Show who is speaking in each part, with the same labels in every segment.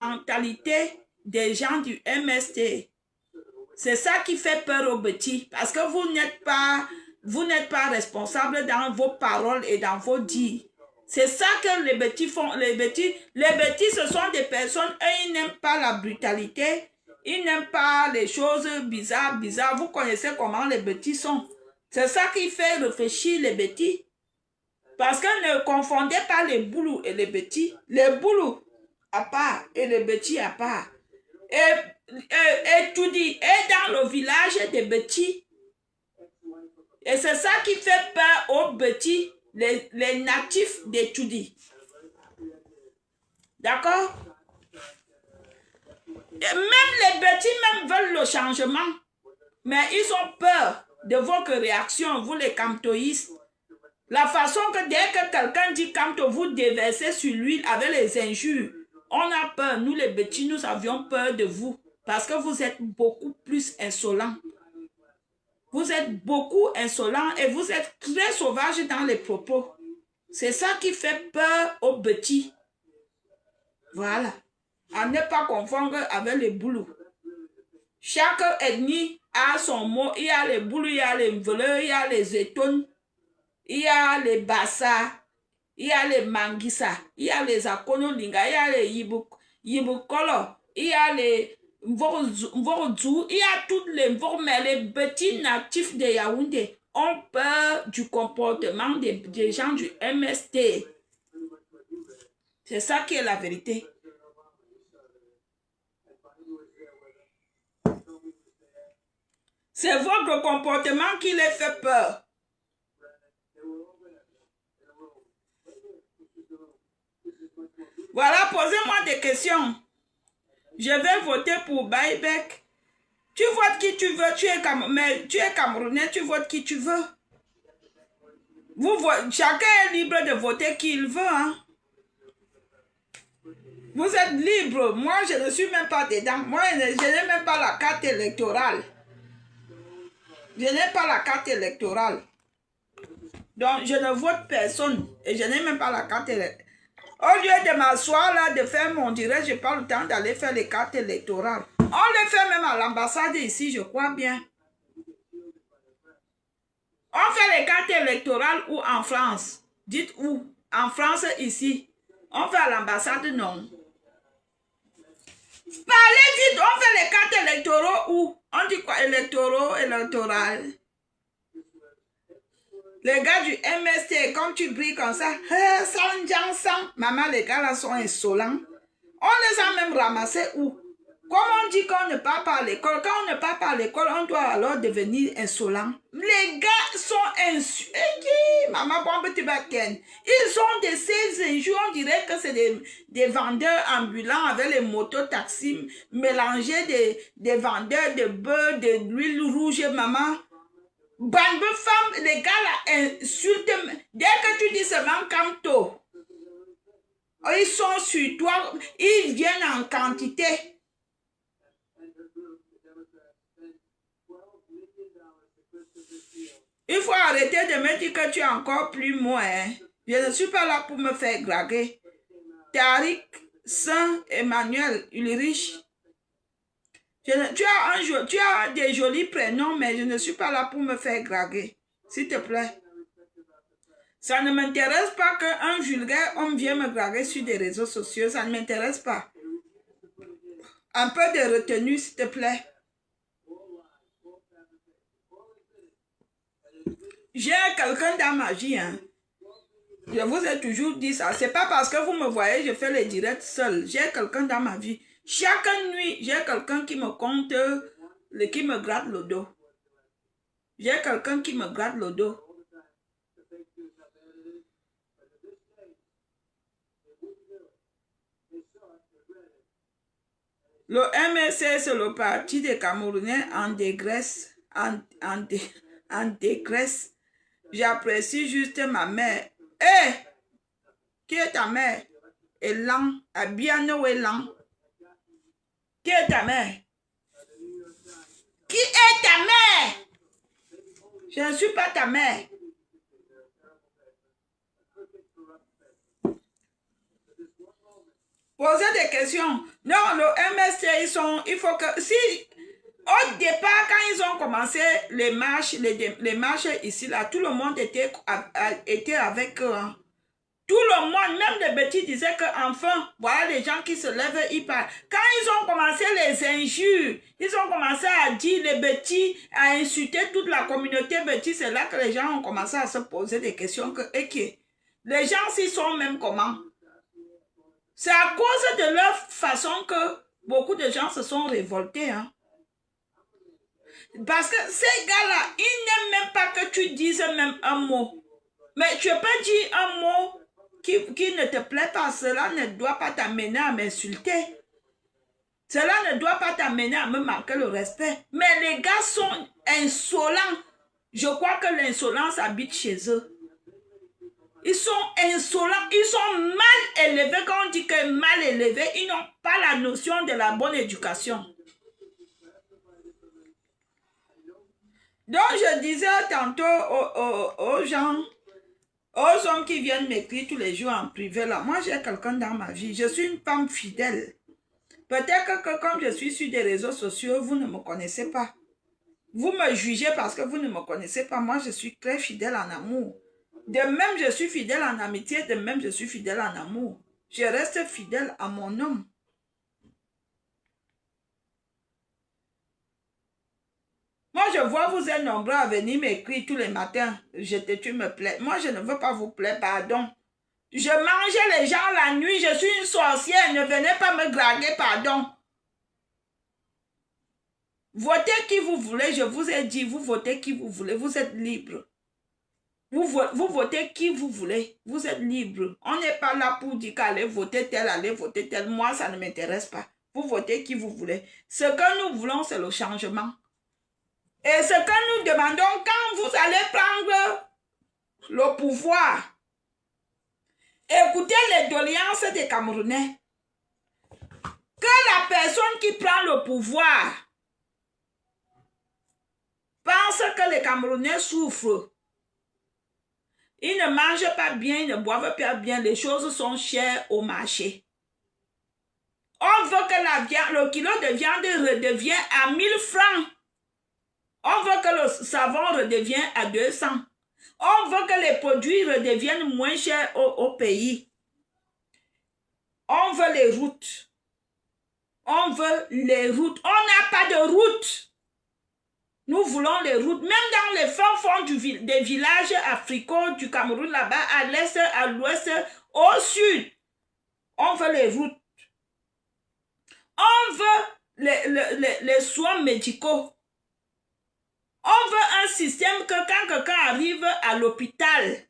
Speaker 1: mentalité des gens du MST. C'est ça qui fait peur aux petits, parce que vous n'êtes pas responsable dans vos paroles et dans vos dires. C'est ça que les petits font. Les petits, ce sont des personnes, et ils n'aiment pas la brutalité, ils n'aiment pas les choses bizarres. Vous connaissez comment les petits sont. C'est ça qui fait réfléchir les petits. Parce que ne confondez pas les boulous et les petits. Les boulous à part et les petits à part. Et tout dit, et dans le village des petits. Et c'est ça qui fait peur aux petits, les natifs d'Etoudi. D'accord? Même les petits même veulent le changement. Mais ils ont peur de votre réaction, vous les camtoïstes. La façon que dès que quelqu'un dit camto, vous déversez sur lui avec les injures. On a peur, nous les petits, nous avions peur de vous. Parce que vous êtes beaucoup plus insolents. Vous êtes beaucoup insolents et vous êtes très sauvages dans les propos. C'est ça qui fait peur aux petits. Voilà. À ne pas confondre avec les boulous. Chaque ethnie a son mot. Il y a les boulous, il y a les voleurs, il y a les étones, il y a les bassa, il y a les manguissa, il y a les akonolinga, il y a les yibukolo, il y a les Mvorodou, il y a toutes les mais les petits natifs de Yaoundé ont peur du comportement des gens du MST. C'est ça qui est la vérité. C'est votre comportement qui les fait peur. Voilà, posez-moi des questions. Je vais voter pour Baïbek. Tu votes qui tu veux, mais tu es Camerounais, tu votes qui tu veux. Chacun est libre de voter qui il veut. Hein. Vous êtes libre. Moi, je ne suis même pas dedans. Moi, je n'ai même pas la carte électorale. Je n'ai pas la carte électorale. Donc, je ne vote personne. Et je n'ai même pas la carte électorale. Au lieu de m'asseoir là, de faire mon direct, je n'ai pas le temps d'aller faire les cartes électorales. On les fait même à l'ambassade ici, je crois bien. On fait les cartes électorales ou en France? Dites où? En France, ici. On fait à l'ambassade, non. Parlez vite, on fait les cartes électoraux où? On dit quoi? Électoral. Les gars du MST, comme tu brilles comme ça, maman, les gars là sont insolents. On les a même ramassés où? Comme on dit qu'on ne part pas à l'école, quand on ne part pas à l'école, on doit alors devenir insolent. Les gars sont insultés. Maman, ils ont de ces injures, on dirait que c'est des vendeurs ambulants avec les motos-taxis mélangés des vendeurs de beurre, de l'huile rouge, maman. Bande femme, les gars là insultent. Dès que tu dis seulement Kanto, ils sont sur toi, ils viennent en quantité. Il faut arrêter de me dire que tu es encore plus moi. Hein. Je ne suis pas là pour me faire draguer. Tariq, Saint, Emmanuel, Ulrich. Tu as des jolis prénoms, mais je ne suis pas là pour me faire draguer. S'il te plaît. Ça ne m'intéresse pas qu'un vulgaire homme vienne me draguer sur des réseaux sociaux. Ça ne m'intéresse pas. Un peu de retenue, s'il te plaît. J'ai quelqu'un dans ma vie. Hein. Je vous ai toujours dit ça. C'est pas parce que vous me voyez, je fais les directs seul. J'ai quelqu'un dans ma vie. Chaque nuit, j'ai quelqu'un qui me compte, qui me gratte le dos. J'ai quelqu'un qui me gratte le dos. Le MSC, c'est le parti des Camerounais en dégraisse. En dégraisse. J'apprécie juste ma mère. Hé! Qui est ta mère? Elan. Abiano Elan. Qui est ta mère? Qui est ta mère? Je ne suis pas ta mère. Posez des questions. Non, le MST, il faut que... Si, au départ, quand ils ont commencé les marches ici, là, tout le monde était avec eux. Hein. Tout le monde, même les petits, disaient qu'enfin, voilà les gens qui se lèvent, ils parlent. Quand ils ont commencé les injures, ils ont commencé à dire les petits, à insulter toute la communauté petite, c'est là que les gens ont commencé à se poser des questions que, les gens s'y sont même comment? C'est à cause de leur façon que beaucoup de gens se sont révoltés. Hein. Parce que ces gars-là, ils n'aiment même pas que tu dises même un mot. Mais tu peux dire un mot qui ne te plaît pas, cela ne doit pas t'amener à m'insulter. Cela ne doit pas t'amener à me manquer le respect. Mais les gars sont insolents. Je crois que l'insolence habite chez eux. Ils sont insolents, ils sont mal élevés. Quand on dit que mal élevés, ils n'ont pas la notion de la bonne éducation. Donc je disais tantôt aux gens, aux hommes qui viennent m'écrire tous les jours en privé, là, moi j'ai quelqu'un dans ma vie, je suis une femme fidèle. Peut-être que comme je suis sur des réseaux sociaux, vous ne me connaissez pas. Vous me jugez parce que vous ne me connaissez pas. Moi, je suis très fidèle en amour. De même, je suis fidèle en amitié, de même, je suis fidèle en amour. Je reste fidèle à mon homme. Moi, je vois vous êtes nombreux à venir m'écrire tous les matins. Tu me plais. Moi, je ne veux pas vous plaire, pardon. Je mangeais les gens la nuit, je suis une sorcière. Ne venez pas me draguer, pardon. Votez qui vous voulez, je vous ai dit, vous votez qui vous voulez, vous êtes libre. Vous votez qui vous voulez, vous êtes libre. On n'est pas là pour dire qu'allez voter tel, allez voter tel. Moi, ça ne m'intéresse pas. Vous votez qui vous voulez. Ce que nous voulons, c'est le changement. Et ce que nous demandons, quand vous allez prendre le pouvoir, écoutez les doléances des Camerounais. Que la personne qui prend le pouvoir pense que les Camerounais souffrent. Ils ne mangent pas bien, ils ne boivent pas bien, les choses sont chères au marché. On veut que le kilo de viande redevienne à 1000 francs. On veut que le savon redevienne à 200. On veut que les produits redeviennent moins chers au pays. On veut les routes. On veut les routes. On n'a pas de routes. Nous voulons les routes, même dans les fins fonds des villages africains du Cameroun, là-bas, à l'est, à l'ouest, au sud. On veut les routes. On veut les soins médicaux. On veut un système que quand quelqu'un arrive à l'hôpital,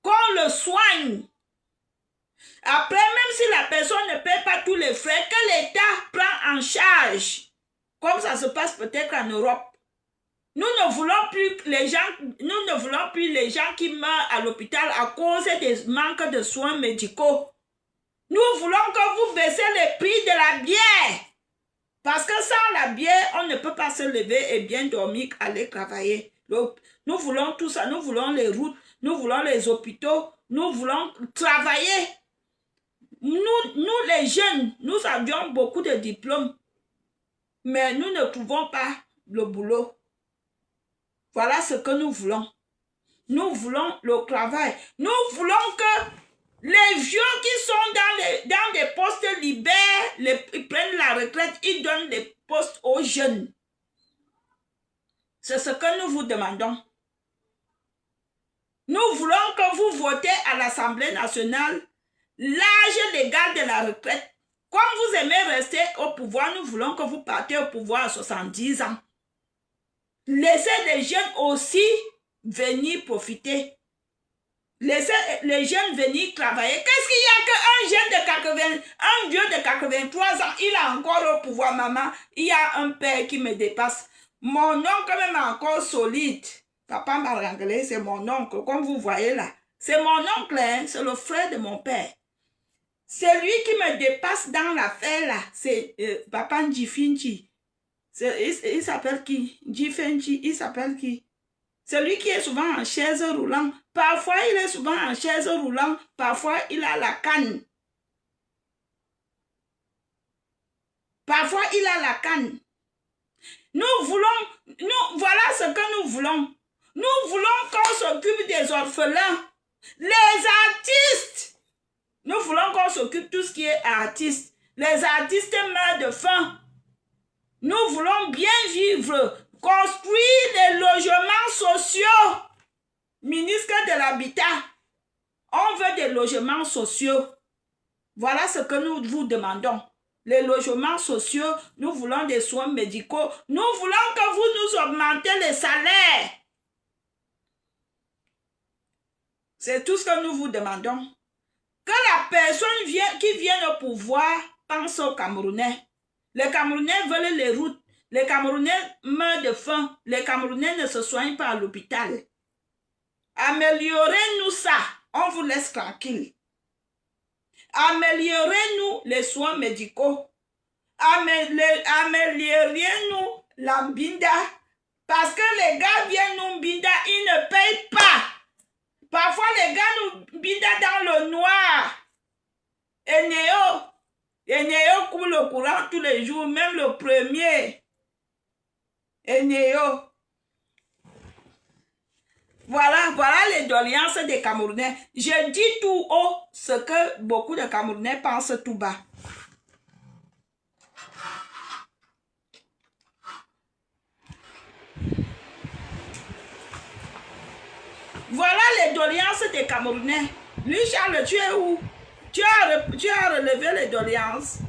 Speaker 1: qu'on le soigne. Après, même si la personne ne paie pas tous les frais, que l'État prend en charge, comme ça se passe peut-être en Europe. Nous ne voulons plus les gens qui meurent à l'hôpital à cause des manques de soins médicaux. Nous voulons que vous baissez les prix de la bière. Parce que sans la bière, on ne peut pas se lever et bien dormir, aller travailler. Nous voulons tout ça. Nous voulons les routes, nous voulons les hôpitaux, nous voulons travailler. Nous les jeunes, nous avions beaucoup de diplômes, mais nous ne trouvons pas le boulot. Voilà ce que nous voulons. Nous voulons le travail. Nous voulons que les vieux qui sont dans des postes libères, ils prennent la retraite, ils donnent des postes aux jeunes. C'est ce que nous vous demandons. Nous voulons que vous votez à l'Assemblée nationale l'âge légal de la retraite. Comme vous aimez rester au pouvoir, nous voulons que vous partiez au pouvoir à 70 ans. Laissez les jeunes aussi venir profiter. Laissez les jeunes venir travailler. Qu'est-ce qu'il y a qu'un vieux de 83 ans, il a encore au pouvoir, maman. Il y a un père qui me dépasse. Mon oncle même encore solide. Papa Marangalé, c'est mon oncle, comme vous voyez là. C'est mon oncle, hein? C'est le frère de mon père. C'est lui qui me dépasse dans l'affaire là. C'est Papa Ndjifinchi. Il s'appelle qui? Ndjifinchi, il s'appelle qui? Celui qui est souvent en chaise roulante. Parfois, il est souvent en chaise roulante. Parfois, il a la canne. Parfois, il a la canne. Nous voulons, voilà ce que nous voulons. Nous voulons qu'on s'occupe des orphelins, les artistes. Nous voulons qu'on s'occupe de tout ce qui est artiste. Les artistes meurent de faim. Nous voulons bien vivre, construire des logements sociaux. Ministre de l'Habitat, on veut des logements sociaux. Voilà ce que nous vous demandons. Les logements sociaux, nous voulons des soins médicaux. Nous voulons que vous nous augmentez les salaires. C'est tout ce que nous vous demandons. Que la personne qui vient au pouvoir pense aux Camerounais. Les Camerounais veulent les routes. Les Camerounais meurent de faim. Les Camerounais ne se soignent pas à l'hôpital. Améliorez-nous ça. On vous laisse tranquille. Améliorez-nous les soins médicaux. Améliorez-nous l'ambinda. Parce que les gars viennent nous binda, ils ne payent pas. Parfois, les gars nous binda dans le noir. Et Néo coule le courant tous les jours, même le premier. Et Néo. Voilà les doléances des Camerounais. Je dis tout haut ce que beaucoup de Camerounais pensent tout bas. Voilà les doléances des Camerounais. Lui, Charles, tu es où? Tu as relevé les doléances.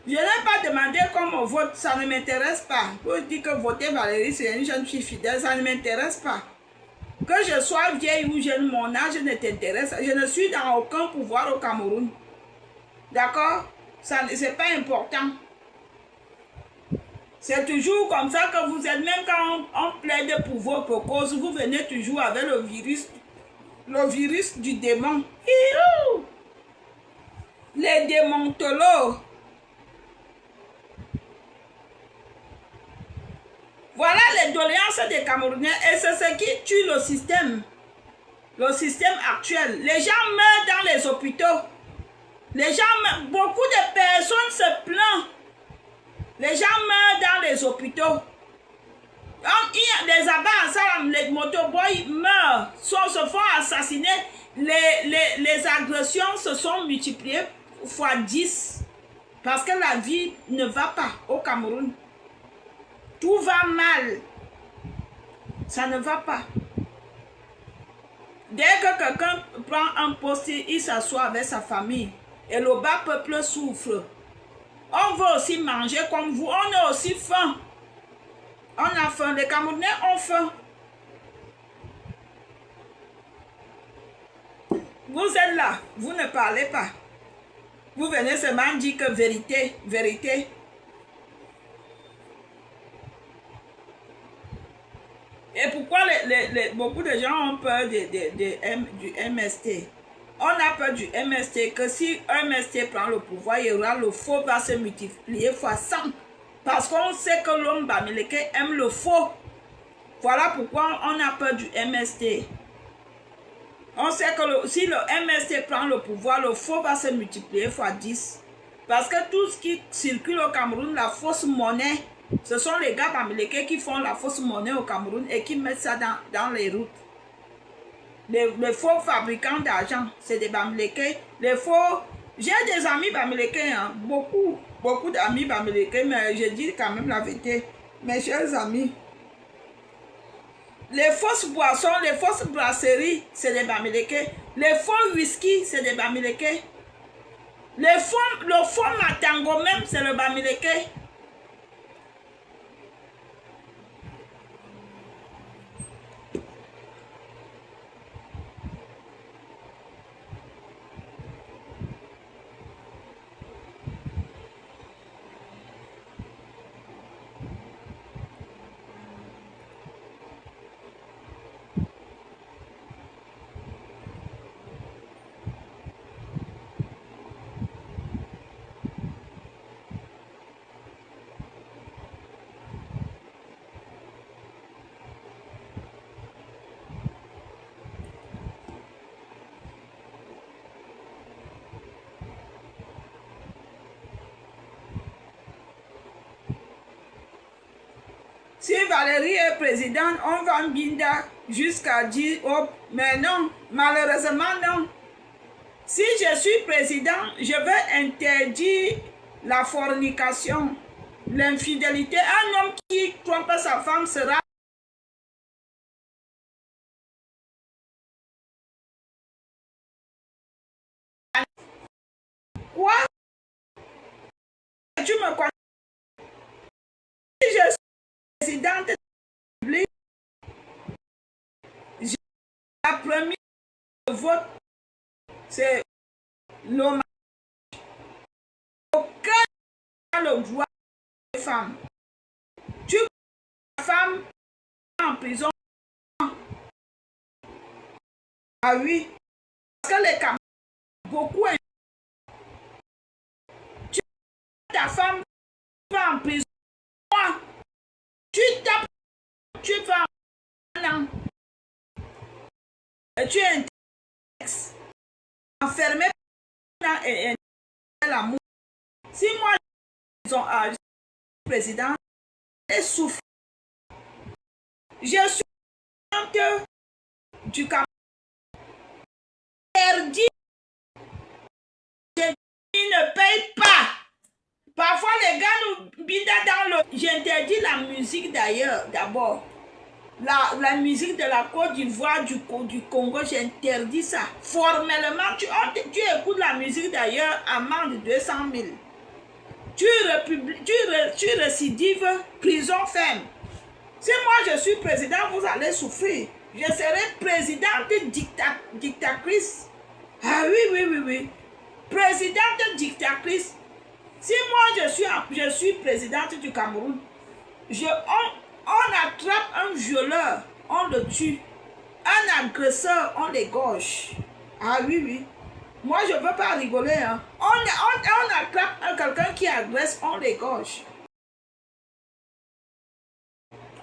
Speaker 1: Je n'ai pas demandé comment on vote, ça ne m'intéresse pas. Vous dites que voter Valérie, c'est une jeune fille fidèle, ça ne m'intéresse pas. Que je sois vieille ou jeune, mon âge ne t'intéresse. Je ne suis dans aucun pouvoir au Cameroun. D'accord? Ça, c'est pas important. C'est toujours comme ça que vous êtes, même quand on plaide pour vos causes, vous venez toujours avec le virus du démon. Les démontolos. Voilà les doléances des Camerounais et c'est ce qui tue le système actuel. Les gens meurent dans les hôpitaux. Les gens meurent, beaucoup de personnes se plaignent. Les gens meurent dans les hôpitaux. Les abats, les motoboys meurent, se font assassiner. Les agressions se sont multipliées fois 10. Parce que la vie ne va pas au Cameroun. Tout va mal. Ça ne va pas. Dès que quelqu'un prend un poste, il s'assoit avec sa famille. Et le bas peuple souffre. On veut aussi manger comme vous. On a aussi faim. On a faim. Les Camerounais ont faim. Vous êtes là. Vous ne parlez pas. Vous venez seulement dire que vérité, vérité. Et pourquoi beaucoup de gens ont peur du MST? On a peur du MST, que si un MST prend le pouvoir, il y aura le faux va se multiplier fois 100. Parce qu'on sait que l'homme bamileke aime le faux. Voilà pourquoi on a peur du MST. On sait que si le MST prend le pouvoir, le faux va se multiplier fois 10. Parce que tout ce qui circule au Cameroun, la fausse monnaie, ce sont les gars bamileke qui font la fausse monnaie au Cameroun et qui mettent ça dans les routes. Les faux fabricants d'argent, c'est des bamileke. Les faux... J'ai des amis bamileke, hein, beaucoup d'amis bamileke, mais je dis quand même la vérité. Mes chers amis, les fausses boissons, les fausses brasseries, c'est des bamileke. Les faux whisky, c'est des bamileke. Le faux matango même, c'est le bamileke. Valérie est présidente, on va Mbinda jusqu'à dire, oh, mais non, malheureusement non. Si je suis président, je vais interdire la fornication, l'infidélité. Un homme qui trompe sa femme sera quoi? Tu me connais? Si je suis présidente de la République, la première vote, c'est l'homme. Aucun n'a le droit de femme. Tu la femme en prison. Ah oui, parce que les Camerounais beaucoup. Tu ta femme va en prison. Tu tapes, tu vas en an. Et tu es un texte enfermé et l'amour. Si moi, je suis président, je souffre. Je suis présidente du Cameroun. Interdit. Ils ne payent pas. Parfois, les gars nous bident dans le... J'interdis la musique d'ailleurs, d'abord. La musique de la Côte d'Ivoire, du Congo, j'interdis ça. Formellement, tu écoutes la musique d'ailleurs, amende 200 000. Tu récidives, prison ferme. Si moi je suis président, vous allez souffrir. Je serai présidente dictatrice. Ah oui. Présidente dictatrice. Si moi je suis présidente du Cameroun, on attrape un violeur, on le tue. Un agresseur, on l'égorge. Ah oui. Moi, je ne veux pas rigoler. Hein. On attrape quelqu'un qui agresse, on l'égorge.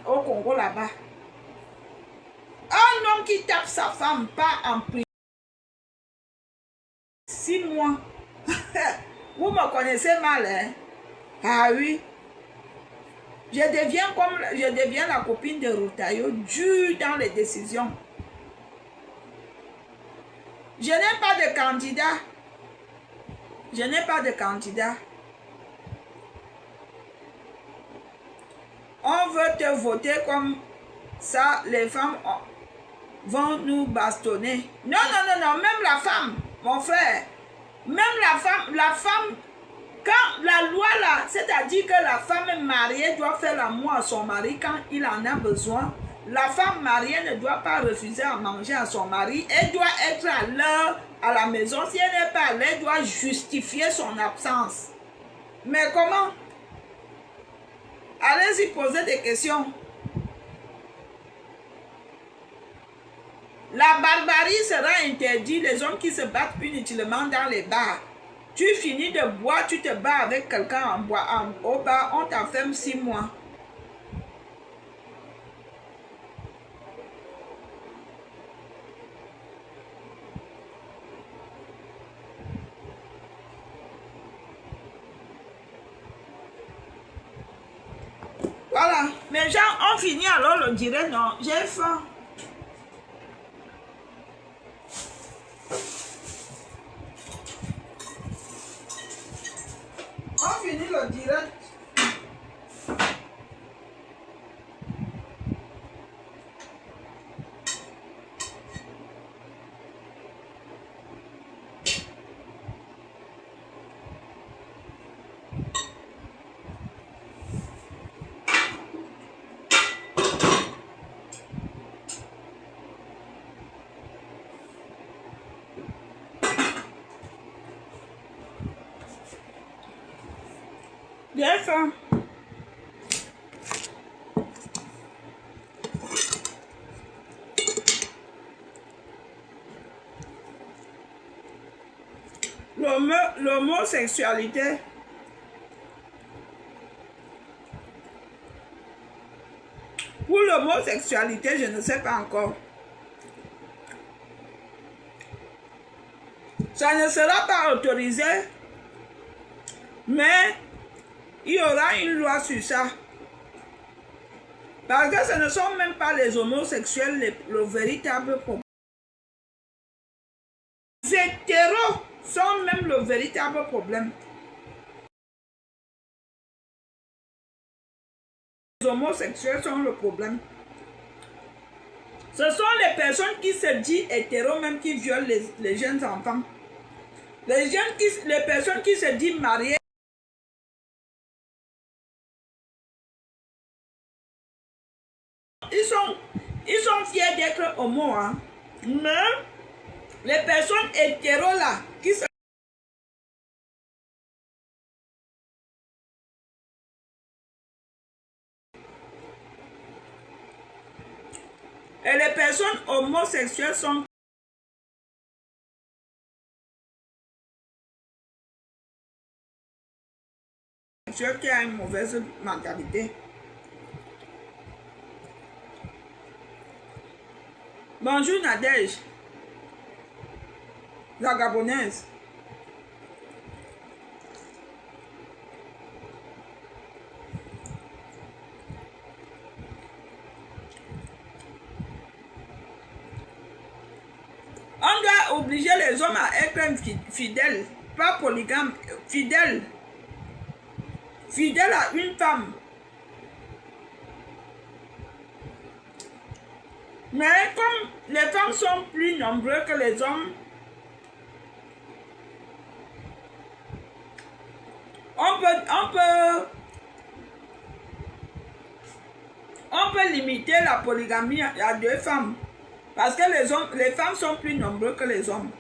Speaker 1: Au Congo, là-bas. Un homme qui tape sa femme, pas en prison. 6 mois. Vous me connaissez mal, hein? Ah oui. Je deviens la copine de Routayo, dure dans les décisions. Je n'ai pas de candidat. On veut te voter comme ça, les femmes vont nous bastonner. Non, même la femme, mon frère. Même la femme, quand la loi là, c'est-à-dire que la femme mariée doit faire l'amour à son mari quand il en a besoin. La femme mariée ne doit pas refuser à manger à son mari. Elle doit être à l'heure à la maison. Si elle n'est pas à l'heure, elle doit justifier son absence. Mais comment? Allez-y poser des questions. La barbarie sera interdite. Les hommes qui se battent inutilement dans les bars. Tu finis de boire, tu te bats avec quelqu'un au bar, on t'enferme 6 mois. Voilà. Mais gens, on finit alors le direct, non? J'ai faim. On finit le direct. J'ai faim. L'homosexualité. Pour l'homosexualité, je ne sais pas encore. Ça ne sera pas autorisé, mais il y aura une loi sur ça. Parce que ce ne sont même pas les homosexuels le véritable problème. Les hétéros sont même le véritable problème. Les homosexuels sont le problème. Ce sont les personnes qui se disent hétéros même qui violent les jeunes enfants. Les personnes qui se disent mariées. Ils sont fiers d'être homo, hein. Mais les personnes hétéros là, et les personnes homosexuelles sont qui ont une mauvaise mentalité. Bonjour Nadège, la Gabonaise. On doit obliger les hommes à être fidèles, pas polygames, fidèles. Fidèles à une femme. Mais comme les femmes sont plus nombreuses que les hommes, on peut limiter la polygamie à 2 femmes. Parce que les femmes sont plus nombreuses que les hommes.